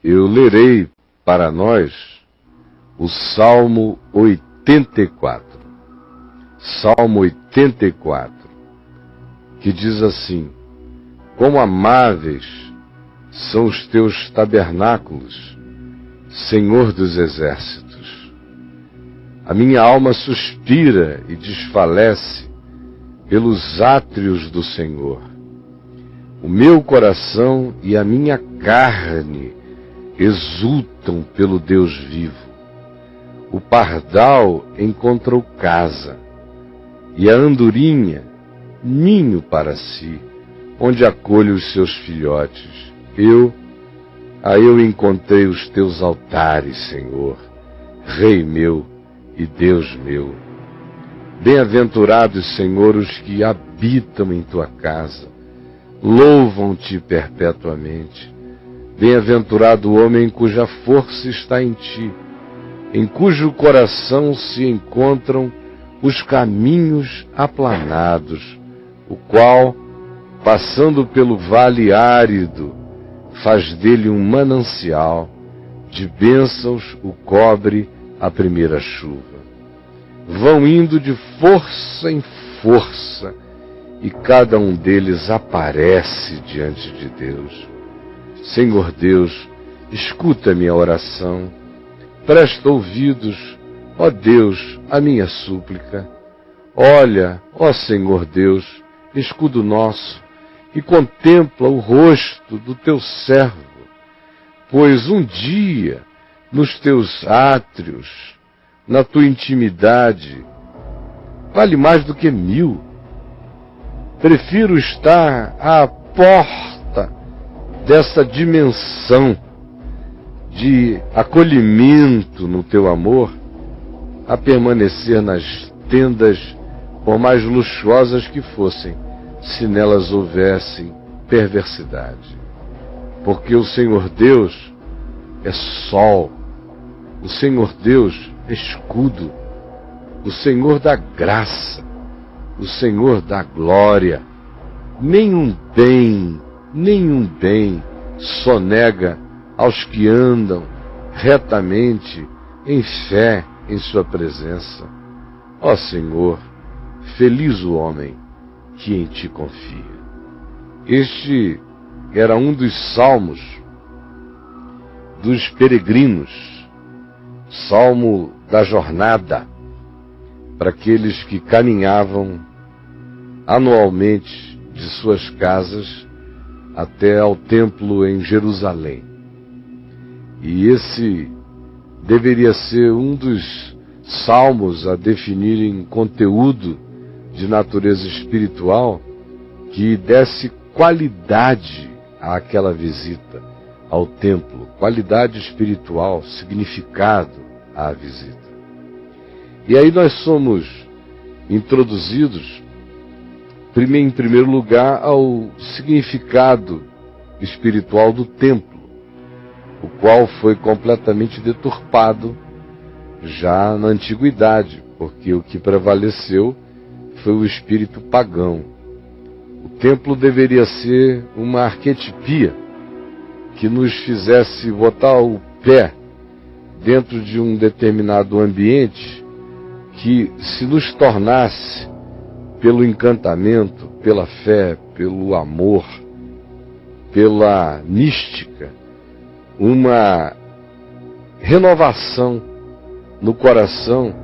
eu lerei para nós o Salmo 84. Salmo 84, que diz assim: Como amáveis são os teus tabernáculos, Senhor dos exércitos. A minha alma suspira e desfalece pelos átrios do Senhor. O meu coração e a minha carne exultam pelo Deus vivo. O pardal encontrou casa, e a andorinha ninho para si, onde acolhe os seus filhotes. Eu encontrei os teus altares, Senhor, Rei meu e Deus meu. Bem-aventurados, Senhor, os que habitam em tua casa, louvam-te perpetuamente. Bem-aventurado o homem cuja força está em ti, em cujo coração se encontram os caminhos aplanados, o qual, passando pelo vale árido, faz dele um manancial, de bênçãos o cobre a primeira chuva. Vão indo de força em força, e cada um deles aparece diante de Deus. Senhor Deus, escuta minha oração, presta ouvidos, ó Deus, a minha súplica. Olha, ó Senhor Deus, escudo nosso, e contempla o rosto do teu servo, pois um dia, nos teus átrios, na tua intimidade, vale mais do que 1000. Prefiro estar à porta dessa dimensão de acolhimento no teu amor, a permanecer nas tendas, por mais luxuosas que fossem, se nelas houvessem perversidade. Porque o Senhor Deus é sol, o Senhor Deus é escudo, o Senhor dá graça, o Senhor dá glória. Nenhum bem sonega aos que andam retamente em fé em sua presença. Ó Senhor, feliz o homem que em ti confia. Este era um dos salmos dos peregrinos, salmo da jornada, para aqueles que caminhavam anualmente de suas casas até ao templo em Jerusalém. E esse deveria ser um dos salmos a definirem conteúdo de natureza espiritual que desse qualidade àquela visita ao templo, qualidade espiritual, significado à visita. E aí nós somos introduzidos, em primeiro lugar, ao significado espiritual do templo, o qual foi completamente deturpado já na antiguidade, porque o que prevaleceu foi o espírito pagão. O templo deveria ser uma arquetipia que nos fizesse botar o pé dentro de um determinado ambiente que se nos tornasse, pelo encantamento, pela fé, pelo amor, pela mística, uma renovação no coração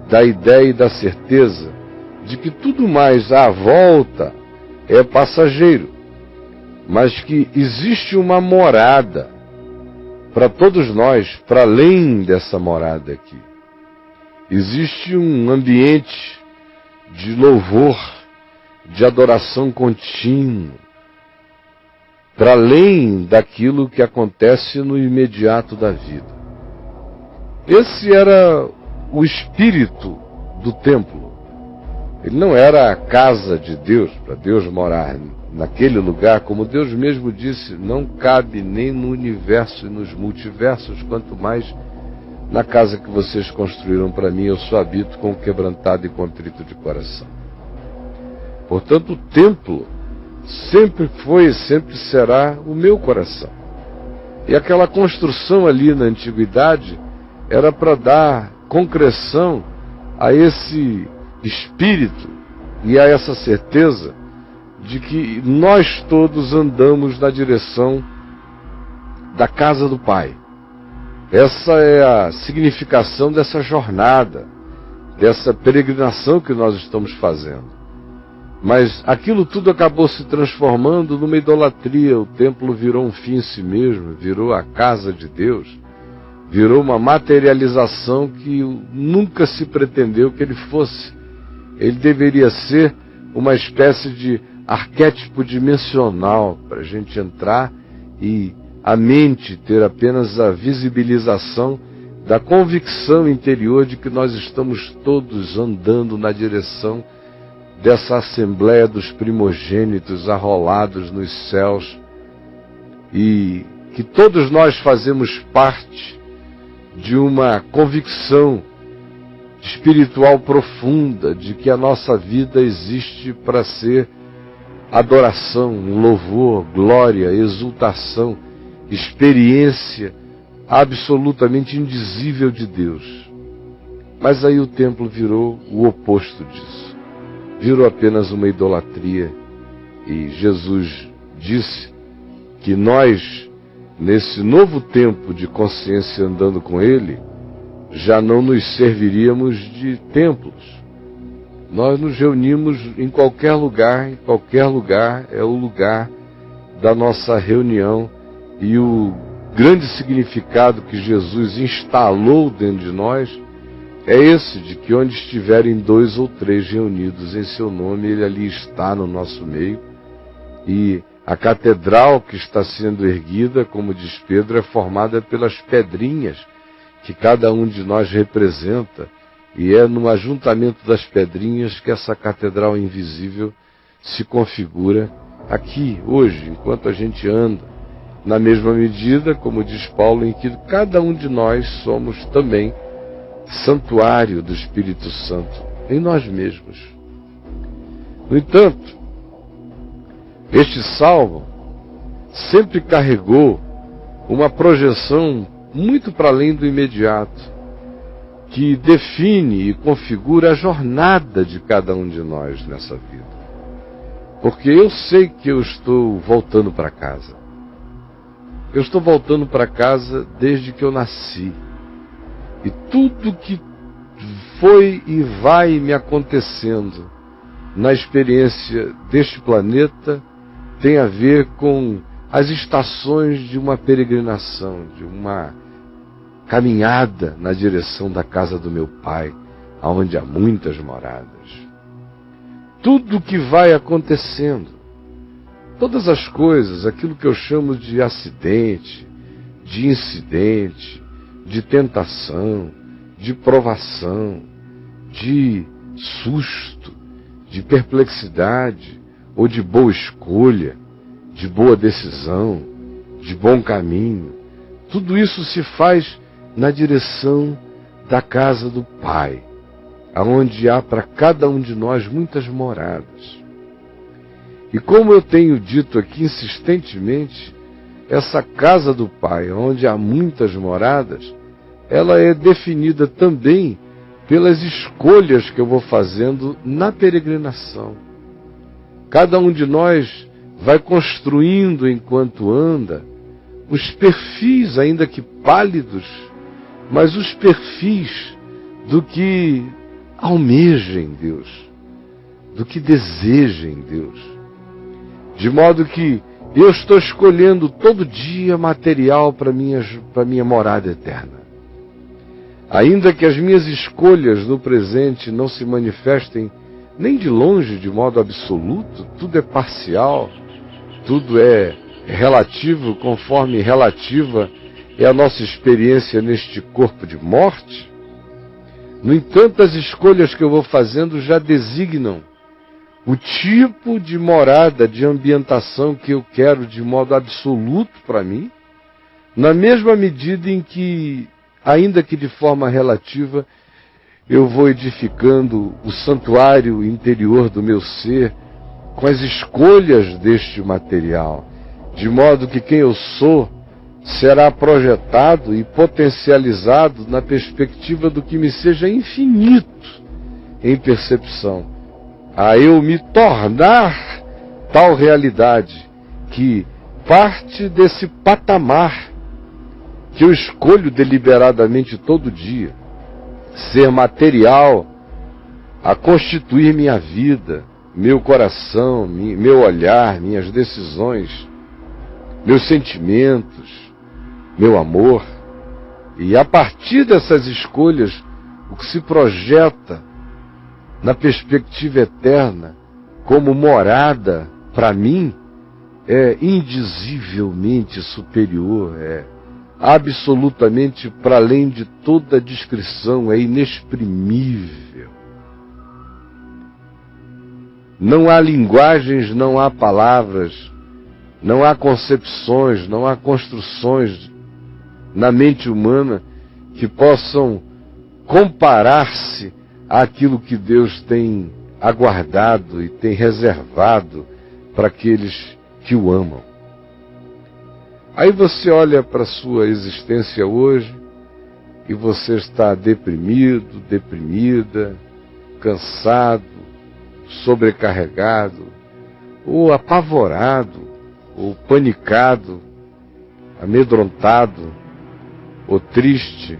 da ideia e da certeza de que tudo mais à volta é passageiro, mas que existe uma morada para todos nós, para além dessa morada aqui. Existe um ambiente de louvor, de adoração contínua, para além daquilo que acontece no imediato da vida. Esse era o espírito do templo. Ele não era a casa de Deus, para Deus morar naquele lugar, como Deus mesmo disse, não cabe nem no universo e nos multiversos, quanto mais na casa que vocês construíram para mim, eu só habito com o quebrantado e contrito de coração. Portanto, o templo sempre foi e sempre será o meu coração. E aquela construção ali na antiguidade era para dar concreção a esse espírito e a essa certeza de que nós todos andamos na direção da casa do Pai. Essa é a significação dessa jornada, dessa peregrinação que nós estamos fazendo. Mas aquilo tudo acabou se transformando numa idolatria. O templo virou um fim em si mesmo, virou a casa de Deus, virou uma materialização que nunca se pretendeu que ele fosse. Ele deveria ser uma espécie de arquétipo dimensional para a gente entrar e a mente ter apenas a visibilização da convicção interior de que nós estamos todos andando na direção dessa assembleia dos primogênitos arrolados nos céus, e que todos nós fazemos parte de uma convicção espiritual profunda de que a nossa vida existe para ser adoração, louvor, glória, exultação, experiência absolutamente indizível de Deus. Mas aí o templo virou o oposto disso. Virou apenas uma idolatria. E Jesus disse que nós, nesse novo tempo de consciência andando com Ele, já não nos serviríamos de templos. Nós nos reunimos em qualquer lugar é o lugar da nossa reunião, e o grande significado que Jesus instalou dentro de nós é esse, de que onde estiverem 2 ou 3 reunidos em seu nome, Ele ali está no nosso meio. E a catedral que está sendo erguida, como diz Pedro, é formada pelas pedrinhas que cada um de nós representa, e é no ajuntamento das pedrinhas que essa catedral invisível se configura aqui, hoje, enquanto a gente anda, na mesma medida, como diz Paulo, em que cada um de nós somos também santuário do Espírito Santo, em nós mesmos. No entanto, este salmo sempre carregou uma projeção muito para além do imediato, que define e configura a jornada de cada um de nós nessa vida. Porque eu sei que eu estou voltando para casa. Eu estou voltando para casa desde que eu nasci. E tudo que foi e vai me acontecendo na experiência deste planeta tem a ver com as estações de uma peregrinação, de uma caminhada na direção da casa do meu Pai, aonde há muitas moradas. Tudo que vai acontecendo, todas as coisas, aquilo que eu chamo de acidente, de incidente, de tentação, de provação, de susto, de perplexidade, ou de boa escolha, de boa decisão, de bom caminho, tudo isso se faz na direção da casa do Pai, aonde há para cada um de nós muitas moradas. E como eu tenho dito aqui insistentemente, essa casa do Pai, onde há muitas moradas, ela é definida também pelas escolhas que eu vou fazendo na peregrinação. Cada um de nós vai construindo enquanto anda os perfis, ainda que pálidos, mas os perfis do que almeja em Deus, do que deseja em Deus. De modo que eu estou escolhendo todo dia material para minha morada eterna. Ainda que as minhas escolhas no presente não se manifestem nem de longe de modo absoluto, tudo é parcial, tudo é relativo, conforme relativa é a nossa experiência neste corpo de morte. No entanto, as escolhas que eu vou fazendo já designam o tipo de morada, de ambientação que eu quero de modo absoluto para mim, na mesma medida em que, ainda que de forma relativa, eu vou edificando o santuário interior do meu ser com as escolhas deste material, de modo que quem eu sou será projetado e potencializado na perspectiva do que me seja infinito em percepção, a eu me tornar tal realidade que parte desse patamar que eu escolho deliberadamente todo dia, ser material a constituir minha vida, meu coração, meu olhar, minhas decisões, meus sentimentos, meu amor. E a partir dessas escolhas, o que se projeta na perspectiva eterna como morada para mim é indizivelmente superior, é absolutamente para além de toda descrição, é inexprimível. Não há linguagens, não há palavras, não há concepções, não há construções na mente humana que possam comparar-se àquilo que Deus tem aguardado e tem reservado para aqueles que o amam. Aí você olha para a sua existência hoje e você está deprimido, deprimida, cansado, sobrecarregado, ou apavorado, ou panicado, amedrontado, ou triste,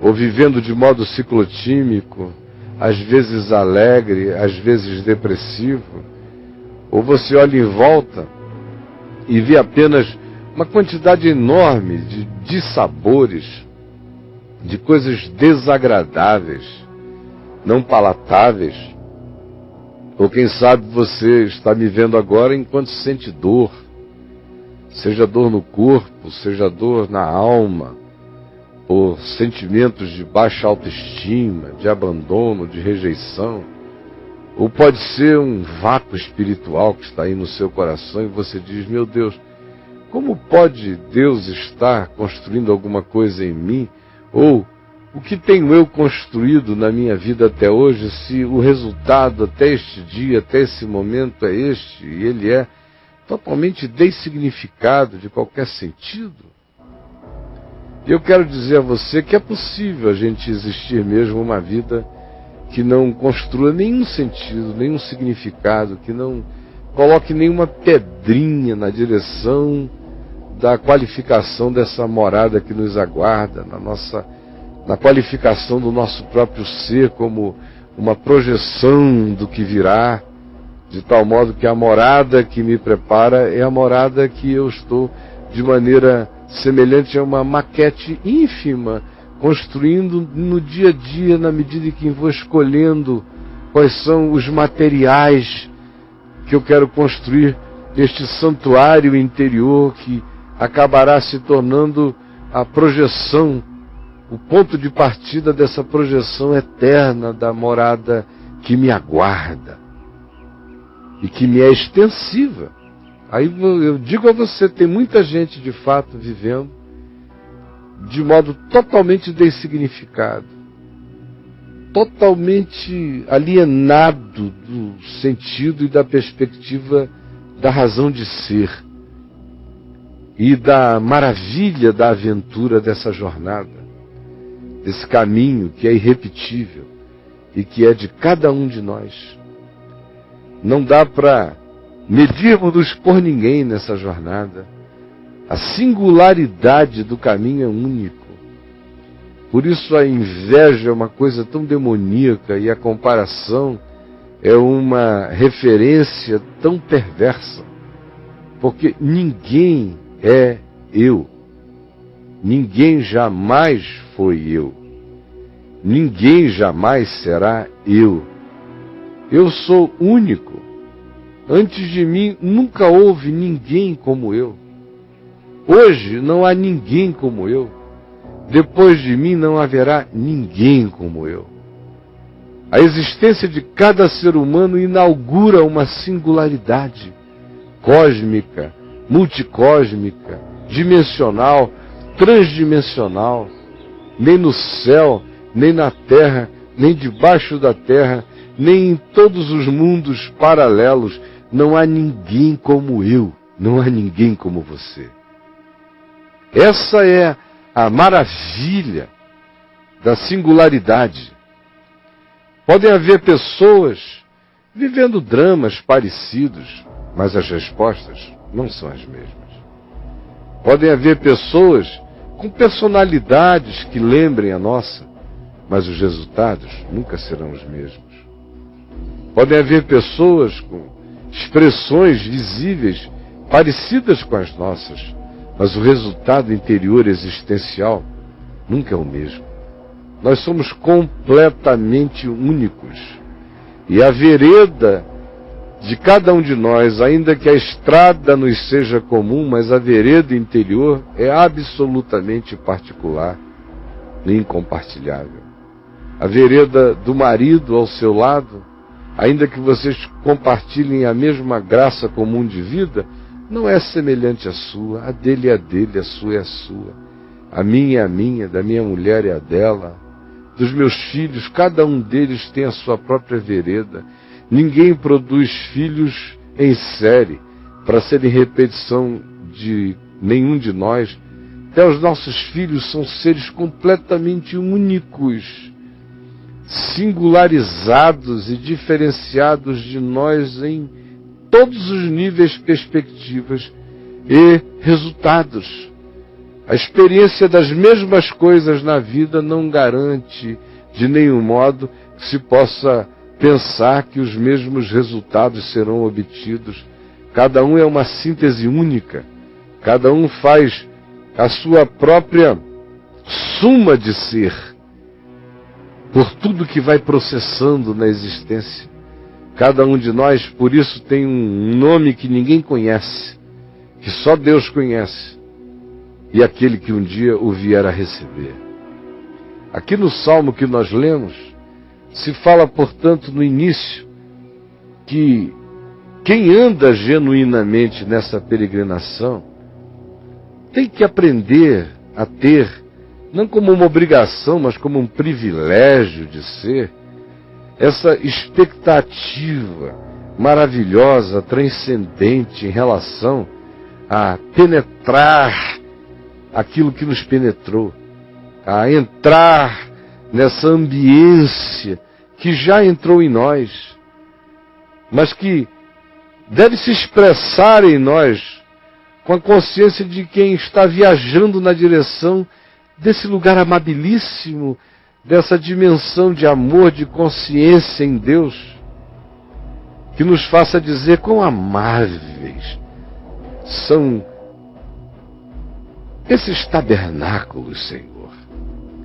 ou vivendo de modo ciclotímico, às vezes alegre, às vezes depressivo, ou você olha em volta e vê apenas uma quantidade enorme de dissabores, de coisas desagradáveis, não palatáveis, ou quem sabe você está me vendo agora enquanto sente dor, seja dor no corpo, seja dor na alma, ou sentimentos de baixa autoestima, de abandono, de rejeição, ou pode ser um vácuo espiritual que está aí no seu coração e você diz, meu Deus, como pode Deus estar construindo alguma coisa em mim? Ou o que tenho eu construído na minha vida até hoje, se o resultado até este dia, até esse momento é este, e ele é totalmente dessignificado de qualquer sentido? E eu quero dizer a você que é possível a gente existir mesmo uma vida que não construa nenhum sentido, nenhum significado, que não coloque nenhuma pedrinha na direção da qualificação dessa morada que nos aguarda, na qualificação do nosso próprio ser como uma projeção do que virá, de tal modo que a morada que me prepara é a morada que eu estou de maneira semelhante a uma maquete ínfima, construindo no dia a dia, na medida em que vou escolhendo quais são os materiais que eu quero construir este santuário interior que acabará se tornando a projeção, o ponto de partida dessa projeção eterna da morada que me aguarda e que me é extensiva. Aí eu digo a você, tem muita gente de fato vivendo de modo totalmente dessignificado, totalmente alienado do sentido e da perspectiva da razão de ser e da maravilha da aventura dessa jornada, desse caminho que é irrepetível e que é de cada um de nós. Não dá para medirmos por ninguém nessa jornada. A singularidade do caminho é único. Por isso a inveja é uma coisa tão demoníaca e a comparação é uma referência tão perversa. Porque ninguém é eu. Ninguém jamais foi eu. Ninguém jamais será eu. Eu sou único. Antes de mim nunca houve ninguém como eu. Hoje não há ninguém como eu. Depois de mim não haverá ninguém como eu. A existência de cada ser humano inaugura uma singularidade cósmica, multicósmica, dimensional, transdimensional. Nem no céu, nem na terra, nem debaixo da terra, nem em todos os mundos paralelos, não há ninguém como eu, não há ninguém como você. Essa é a maravilha da singularidade. Podem haver pessoas vivendo dramas parecidos, mas as respostas não são as mesmas. Podem haver pessoas com personalidades que lembrem a nossa, mas os resultados nunca serão os mesmos. Podem haver pessoas com expressões visíveis parecidas com as nossas, mas o resultado interior existencial nunca é o mesmo. Nós somos completamente únicos. E a vereda de cada um de nós, ainda que a estrada nos seja comum, mas a vereda interior é absolutamente particular e incompartilhável. A vereda do marido ao seu lado, ainda que vocês compartilhem a mesma graça comum de vida, não é semelhante à sua. A dele é a dele, a sua é a sua. A minha é a minha, da minha mulher é a dela, dos meus filhos, cada um deles tem a sua própria vereda. Ninguém produz filhos em série para serem repetição de nenhum de nós. Até os nossos filhos são seres completamente únicos, singularizados e diferenciados de nós em todos os níveis, perspectivas e resultados. A experiência das mesmas coisas na vida não garante de nenhum modo que se possa pensar que os mesmos resultados serão obtidos. Cada um é uma síntese única. Cada um faz a sua própria suma de ser, por tudo que vai processando na existência. Cada um de nós, por isso, tem um nome que ninguém conhece, que só Deus conhece, e aquele que um dia o vier a receber. Aqui no Salmo que nós lemos, se fala, portanto, no início, que quem anda genuinamente nessa peregrinação tem que aprender a ter, não como uma obrigação, mas como um privilégio de ser, essa expectativa maravilhosa, transcendente em relação a penetrar aquilo que nos penetrou, a entrar nessa ambiência que já entrou em nós, mas que deve se expressar em nós com a consciência de quem está viajando na direção desse lugar amabilíssimo, dessa dimensão de amor, de consciência em Deus, que nos faça dizer quão amáveis são esses tabernáculos, Senhor,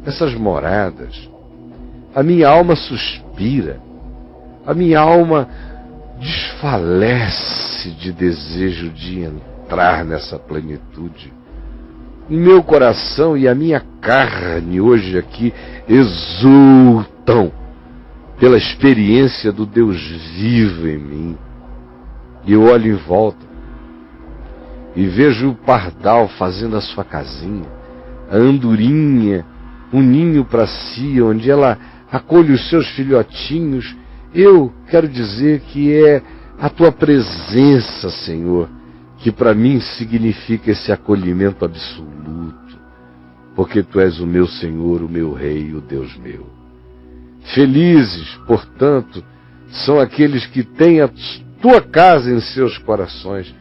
essas moradas. A minha alma suspira, a minha alma desfalece de desejo de entrar nessa plenitude. O meu coração e a minha carne hoje aqui exultam pela experiência do Deus vivo em mim. E eu olho em volta e vejo o pardal fazendo a sua casinha, a andorinha, um ninho para si, onde ela acolhe os seus filhotinhos. Eu quero dizer que é a tua presença, Senhor, que para mim significa esse acolhimento absoluto, porque tu és o meu Senhor, o meu Rei, o Deus meu. Felizes, portanto, são aqueles que têm a tua casa em seus corações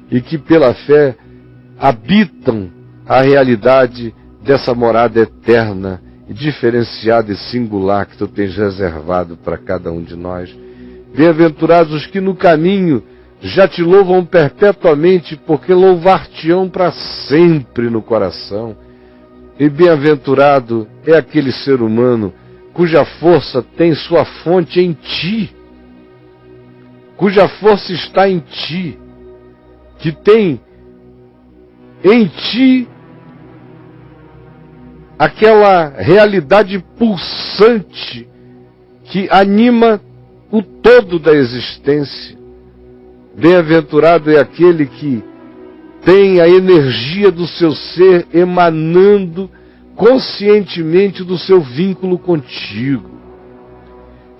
e que pela fé habitam a realidade dessa morada eterna, diferenciada e singular que tu tens reservado para cada um de nós. Bem-aventurados os que no caminho já te louvam perpetuamente, porque louvar-te-ão para sempre no coração. E bem-aventurado é aquele ser humano cuja força tem sua fonte em ti, cuja força está em ti, que tem em ti aquela realidade pulsante que anima o todo da existência. Bem-aventurado é aquele que tem a energia do seu ser emanando conscientemente do seu vínculo contigo,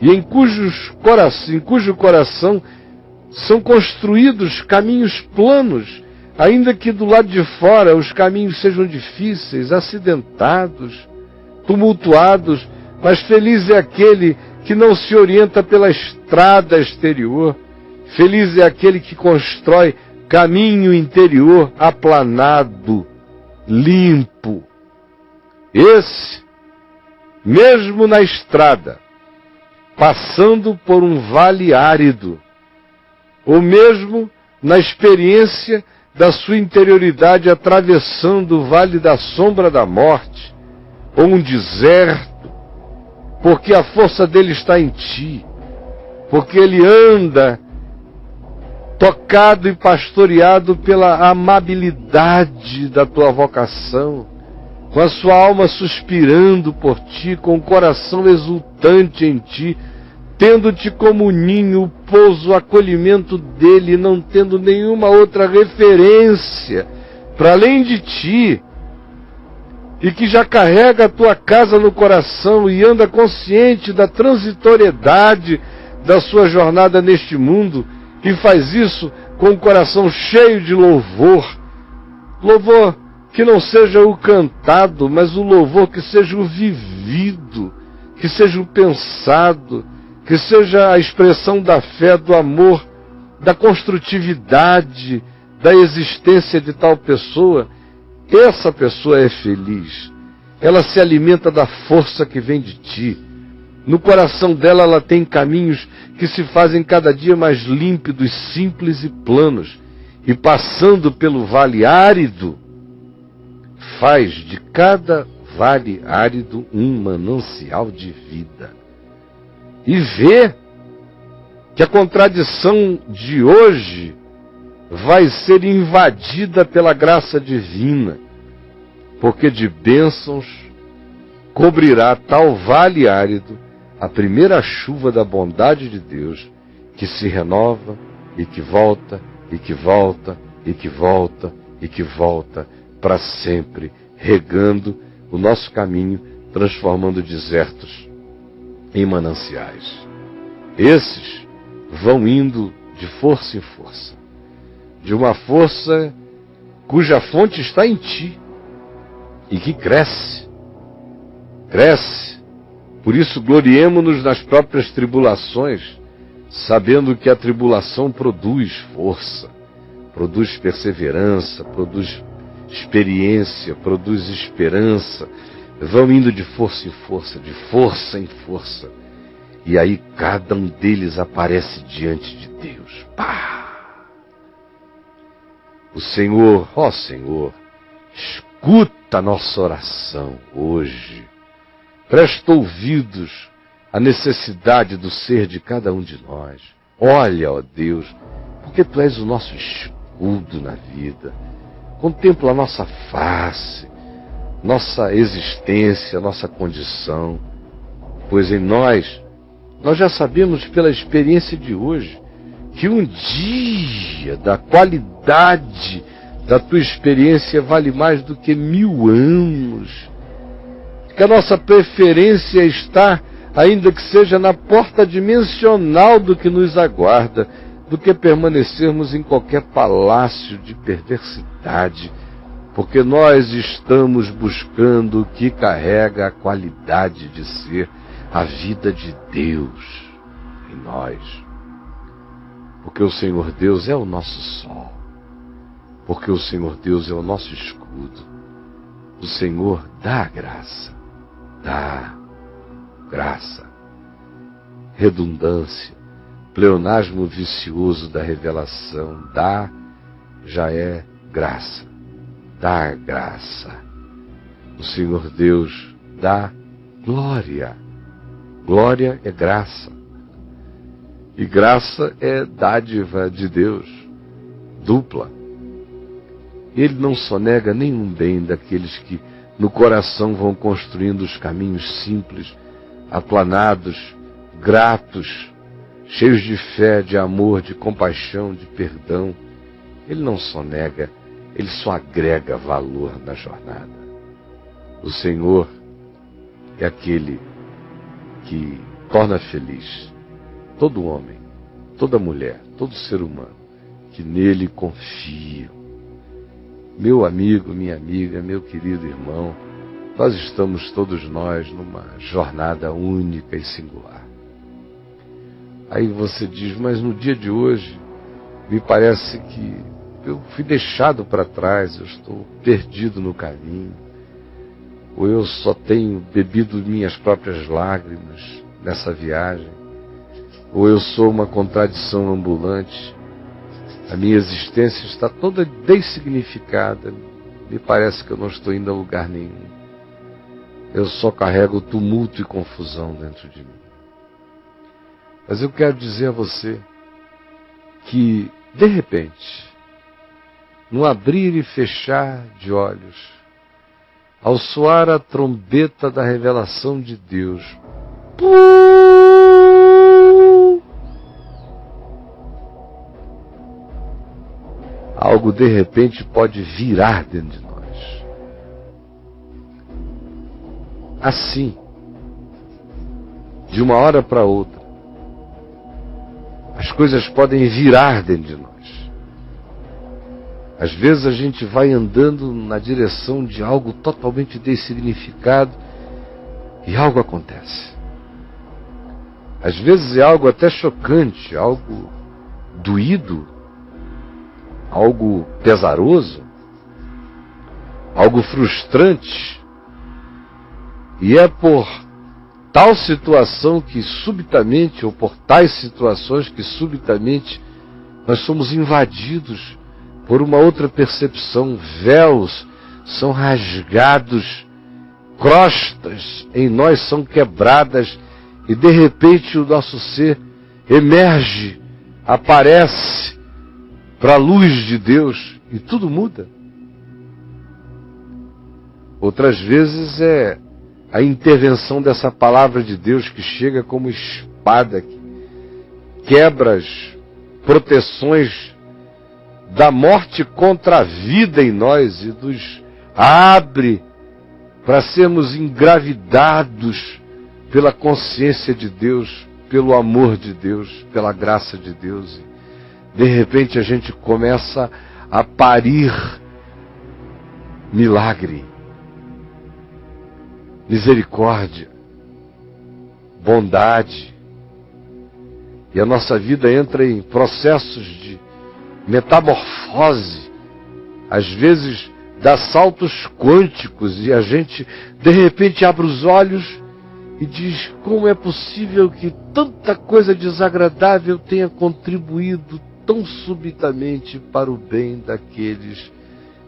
e em cujo coração são construídos caminhos planos, Ainda que do lado de fora os caminhos sejam difíceis, acidentados, tumultuados, mas feliz é aquele que não se orienta pela estrada exterior. Feliz é aquele que constrói caminho interior aplanado, limpo. Esse, mesmo na estrada, passando por um vale árido, ou mesmo na experiência da sua interioridade atravessando o vale da sombra da morte, ou um deserto, porque a força dele está em ti, porque ele anda tocado e pastoreado pela amabilidade da tua vocação, com a sua alma suspirando por ti, com o coração exultante em ti, tendo-te como ninho, o pouso, o acolhimento dele, não tendo nenhuma outra referência para além de ti, e que já carrega a tua casa no coração e anda consciente da transitoriedade da sua jornada neste mundo, e faz isso com o coração cheio de louvor. Louvor que não seja o cantado, mas o louvor que seja o vivido, que seja o pensado, que seja a expressão da fé, do amor, da construtividade, da existência de tal pessoa. Essa pessoa é feliz. Ela se alimenta da força que vem de ti. No coração dela ela tem caminhos que se fazem cada dia mais límpidos, simples e planos. E passando pelo vale árido, faz de cada vale árido um manancial de vida. E vê que a contradição de hoje vai ser invadida pela graça divina, porque de bênçãos cobrirá tal vale árido a primeira chuva da bondade de Deus, que se renova e que volta, e que volta, e que volta, e que volta para sempre, regando o nosso caminho, transformando desertos em mananciais. Esses vão indo de força em força, de uma força cuja fonte está em ti e que cresce. Por isso gloriemo-nos nas próprias tribulações, sabendo que a tribulação produz força, produz perseverança, produz experiência, produz esperança. Vão indo de força em força, de força em força. E aí cada um deles aparece diante de Deus. Pá! O Senhor, ó Senhor, escuta a nossa oração hoje. Presta ouvidos à necessidade do ser de cada um de nós. Olha, ó Deus, porque Tu és o nosso escudo na vida. Contempla a nossa face, nossa existência, nossa condição, pois em nós já sabemos pela experiência de hoje que um dia da qualidade da tua experiência vale mais do que 1000 anos, que a nossa preferência está, ainda que seja na porta dimensional do que nos aguarda, do que permanecermos em qualquer palácio de perversidade, porque nós estamos buscando o que carrega a qualidade de ser a vida de Deus em nós. Porque o Senhor Deus é o nosso sol, porque o Senhor Deus é o nosso escudo. O Senhor dá graça, redundância, pleonasmo vicioso da revelação, já é graça. Dá graça. O Senhor Deus dá glória. Glória é graça. E graça é dádiva de Deus, dupla. Ele não sonega nenhum bem daqueles que no coração vão construindo os caminhos simples, aplanados, gratos, cheios de fé, de amor, de compaixão, de perdão. Ele não sonega, ele só agrega valor na jornada. O Senhor é aquele que torna feliz todo homem, toda mulher, todo ser humano que nele confia, meu amigo, minha amiga, meu querido irmão, nós estamos todos nós numa jornada única e singular. Aí você diz, mas no dia de hoje, me parece que eu fui deixado para trás, eu estou perdido no caminho, ou eu só tenho bebido minhas próprias lágrimas nessa viagem, ou eu sou uma contradição ambulante, a minha existência está toda dessignificada, me parece que eu não estou indo a lugar nenhum, eu só carrego tumulto e confusão dentro de mim. Mas eu quero dizer a você que, de repente, no abrir e fechar de olhos, ao soar a trombeta da revelação de Deus, algo de repente pode virar dentro de nós. Assim, de uma hora para outra, as coisas podem virar dentro de nós. Às vezes a gente vai andando na direção de algo totalmente dessignificado e algo acontece. Às vezes é algo até chocante, algo doído, algo pesaroso, algo frustrante. E é por tal situação que subitamente, ou por tais situações que subitamente nós somos invadidos por uma outra percepção, véus são rasgados, crostas em nós são quebradas e de repente o nosso ser emerge, aparece para a luz de Deus e tudo muda. Outras vezes é a intervenção dessa palavra de Deus que chega como espada, que quebra as proteções da morte contra a vida em nós e nos abre para sermos engravidados pela consciência de Deus, pelo amor de Deus, pela graça de Deus. De repente a gente começa a parir milagre, misericórdia, bondade. E a nossa vida entra em processos de metamorfose, às vezes dá saltos quânticos e a gente de repente abre os olhos e diz, como é possível que tanta coisa desagradável tenha contribuído tão subitamente para o bem daqueles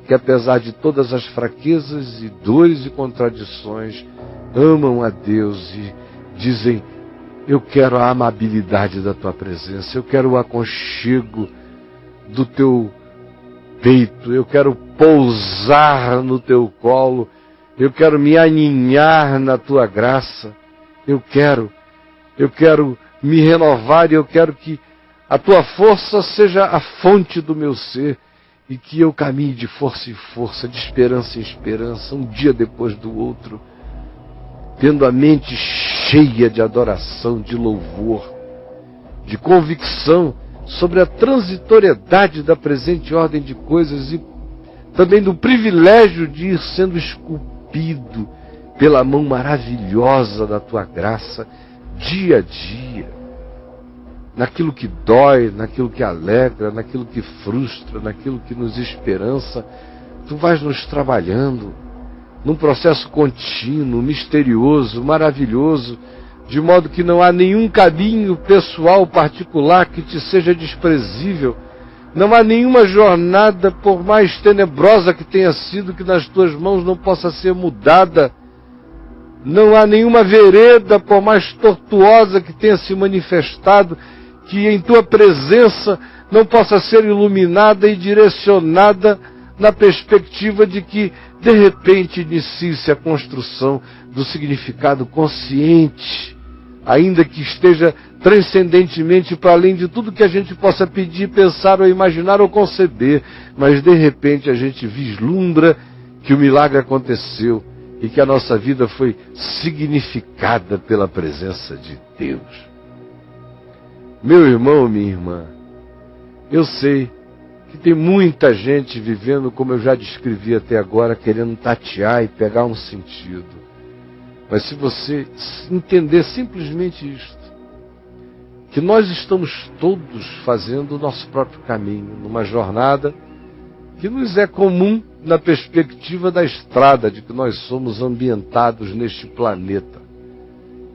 que, apesar de todas as fraquezas e dores e contradições, amam a Deus e dizem, eu quero a amabilidade da tua presença, eu quero o aconchego do teu peito, eu quero pousar no teu colo, eu quero me aninhar na tua graça, eu quero me renovar e eu quero que a tua força seja a fonte do meu ser e que eu caminhe de força em força, de esperança em esperança, um dia depois do outro, tendo a mente cheia de adoração, de louvor, de convicção sobre a transitoriedade da presente ordem de coisas e também do privilégio de ir sendo esculpido pela mão maravilhosa da tua graça, dia a dia, naquilo que dói, naquilo que alegra, naquilo que frustra, naquilo que nos esperança. Tu vais nos trabalhando num processo contínuo, misterioso, maravilhoso, de modo que não há nenhum caminho pessoal particular que te seja desprezível. Não há nenhuma jornada, por mais tenebrosa que tenha sido, que nas tuas mãos não possa ser mudada. Não há nenhuma vereda, por mais tortuosa que tenha se manifestado, que em tua presença não possa ser iluminada e direcionada na perspectiva de que, de repente, inicie-se a construção do significado consciente, ainda que esteja transcendentemente para além de tudo que a gente possa pedir, pensar ou imaginar ou conceber, mas de repente a gente vislumbra que o milagre aconteceu e que a nossa vida foi significada pela presença de Deus. Meu irmão, minha irmã, eu sei que tem muita gente vivendo, como eu já descrevi até agora, querendo tatear e pegar um sentido. Mas se você entender simplesmente isto, que nós estamos todos fazendo o nosso próprio caminho, numa jornada que nos é comum na perspectiva da estrada, de que nós somos ambientados neste planeta,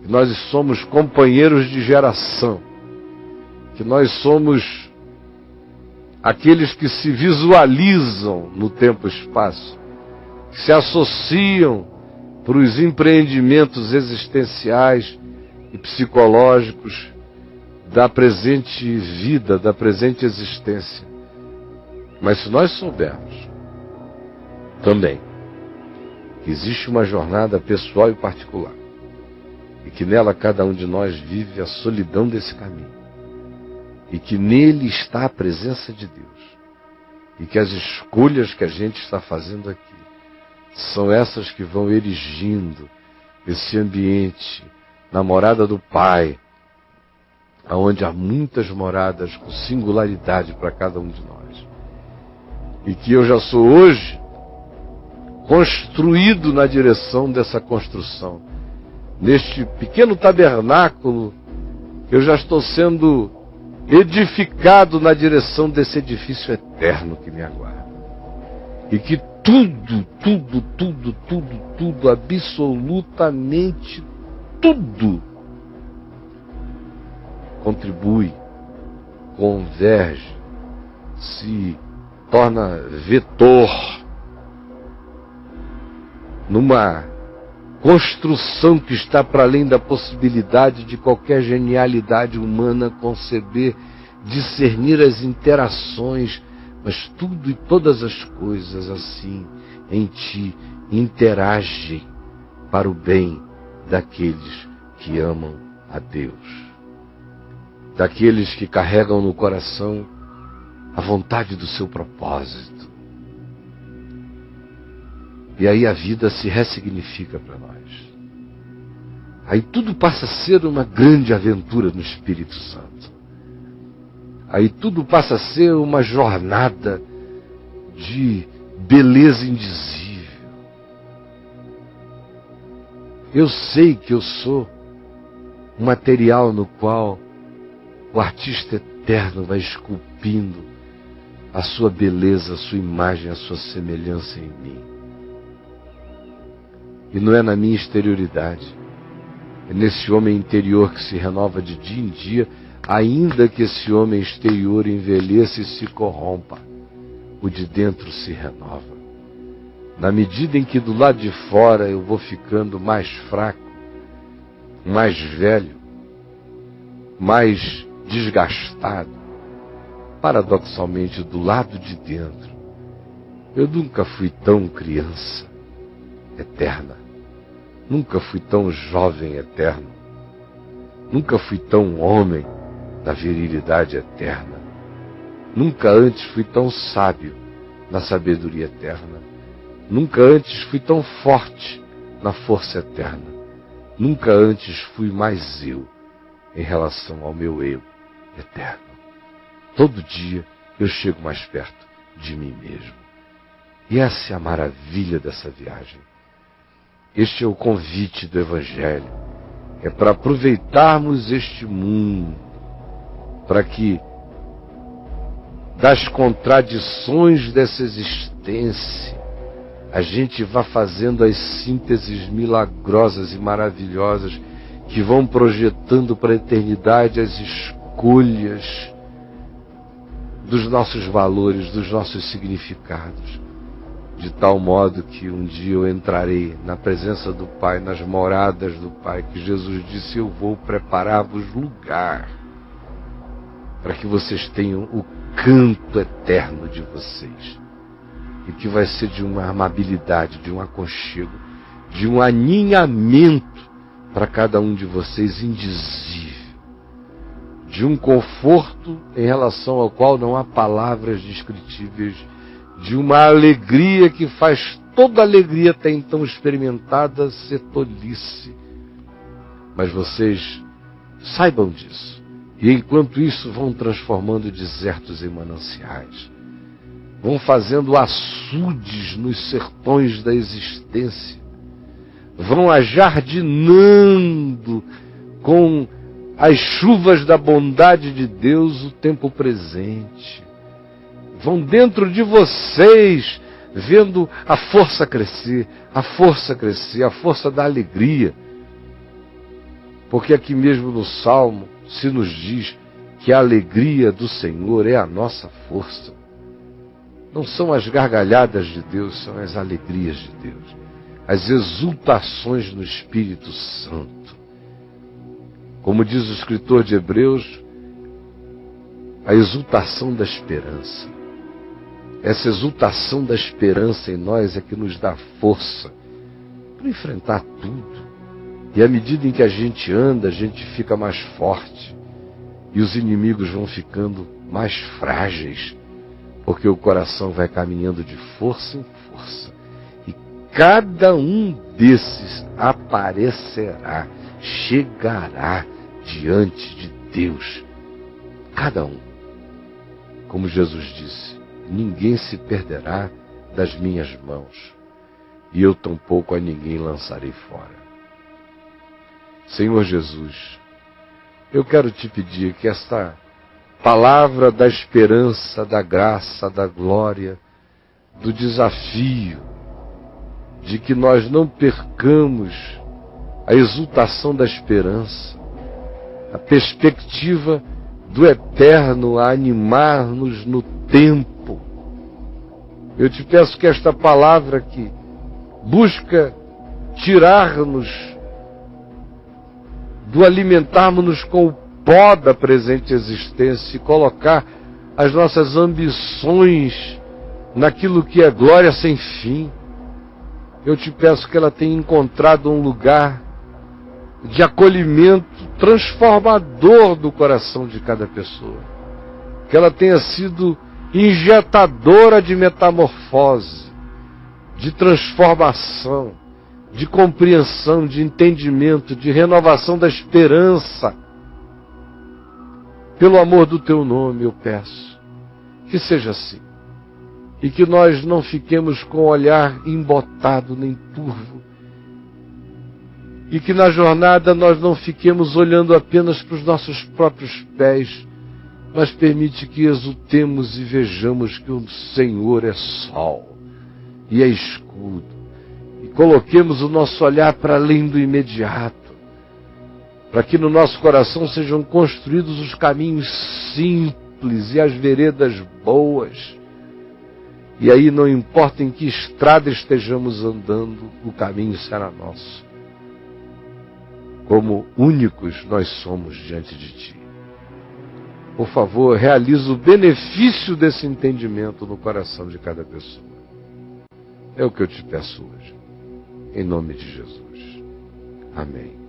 que nós somos companheiros de geração, que nós somos aqueles que se visualizam no tempo e espaço, que se associam para os empreendimentos existenciais e psicológicos da presente vida, da presente existência. Mas se nós soubermos também que existe uma jornada pessoal e particular, e que nela cada um de nós vive a solidão desse caminho, e que nele está a presença de Deus, e que as escolhas que a gente está fazendo aqui são essas que vão erigindo esse ambiente na morada do Pai, onde há muitas moradas com singularidade para cada um de nós, e que eu já sou hoje construído na direção dessa construção, neste pequeno tabernáculo, eu já estou sendo edificado na direção desse edifício eterno que me aguarda. E que tudo, absolutamente tudo, contribui, converge, se torna vetor numa construção que está para além da possibilidade de qualquer genialidade humana conceber, discernir as interações, mas tudo e todas as coisas assim em ti interagem para o bem daqueles que amam a Deus, daqueles que carregam no coração a vontade do seu propósito. E aí a vida se ressignifica para nós. Aí tudo passa a ser uma grande aventura no Espírito Santo. Aí tudo passa a ser uma jornada de beleza indizível. Eu sei que eu sou um material no qual o artista eterno vai esculpindo a sua beleza, a sua imagem, a sua semelhança em mim. E não é na minha exterioridade, é nesse homem interior que se renova de dia em dia, ainda que esse homem exterior envelheça e se corrompa, o de dentro se renova. Na medida em que do lado de fora eu vou ficando mais fraco, mais velho, mais desgastado, paradoxalmente do lado de dentro, eu nunca fui tão criança eterna. Nunca fui tão jovem eterno. Nunca fui tão homem da virilidade eterna. Nunca antes fui tão sábio na sabedoria eterna. Nunca antes fui tão forte na força eterna. Nunca antes fui mais eu em relação ao meu eu eterno. Todo dia eu chego mais perto de mim mesmo. E essa é a maravilha dessa viagem. Este é o convite do Evangelho. É para aproveitarmos este mundo, para que das contradições dessa existência a gente vá fazendo as sínteses milagrosas e maravilhosas que vão projetando para a eternidade as escolhas dos nossos valores, dos nossos significados, de tal modo que um dia eu entrarei na presença do Pai, nas moradas do Pai, que Jesus disse: eu vou preparar-vos lugar, para que vocês tenham o canto eterno de vocês, e que vai ser de uma amabilidade, de um aconchego, de um aninhamento para cada um de vocês indizível, de um conforto em relação ao qual não há palavras descritíveis, de uma alegria que faz toda alegria até então experimentada ser tolice. Mas vocês saibam disso. E enquanto isso vão transformando desertos em mananciais. vão fazendo açudes nos sertões da existência, vão ajardinando com as chuvas da bondade de Deus o tempo presente. Vão dentro de vocês vendo a força crescer, a força crescer, a força da alegria. Porque aqui mesmo no Salmo se nos diz que a alegria do Senhor é a nossa força. Não são as gargalhadas de Deus, são as alegrias de Deus, as exultações no Espírito Santo. Como diz o escritor de Hebreus, a exultação da esperança. Essa exultação da esperança em nós é que nos dá força para enfrentar tudo. E à medida em que a gente anda, a gente fica mais forte. E os inimigos vão ficando mais frágeis, porque o coração vai caminhando de força em força. E cada um desses aparecerá, chegará diante de Deus. Cada um. Como Jesus disse, ninguém se perderá das minhas mãos, e eu tampouco a ninguém lançarei fora. Senhor Jesus, eu quero te pedir que esta palavra da esperança, da graça, da glória, do desafio, de que nós não percamos a exultação da esperança, a perspectiva do eterno a animar-nos no tempo. Eu te peço que esta palavra que busca tirar-nos do alimentarmos-nos com o pó da presente existência e colocar as nossas ambições naquilo que é glória sem fim. Eu te peço que ela tenha encontrado um lugar de acolhimento transformador do coração de cada pessoa. Que ela tenha sido injetadora de metamorfose, de transformação, de compreensão, de entendimento, de renovação da esperança. Pelo amor do teu nome eu peço que seja assim. E que nós não fiquemos com o olhar embotado nem turvo. E que na jornada nós não fiquemos olhando apenas para os nossos próprios pés, mas permite que exultemos e vejamos que o Senhor é sol e é escudo. E coloquemos o nosso olhar para além do imediato, para que no nosso coração sejam construídos os caminhos simples e as veredas boas. E aí não importa em que estrada estejamos andando, o caminho será nosso. Como únicos nós somos diante de Ti. Por favor, realiza o benefício desse entendimento no coração de cada pessoa. É o que eu te peço hoje. Em nome de Jesus. Amém.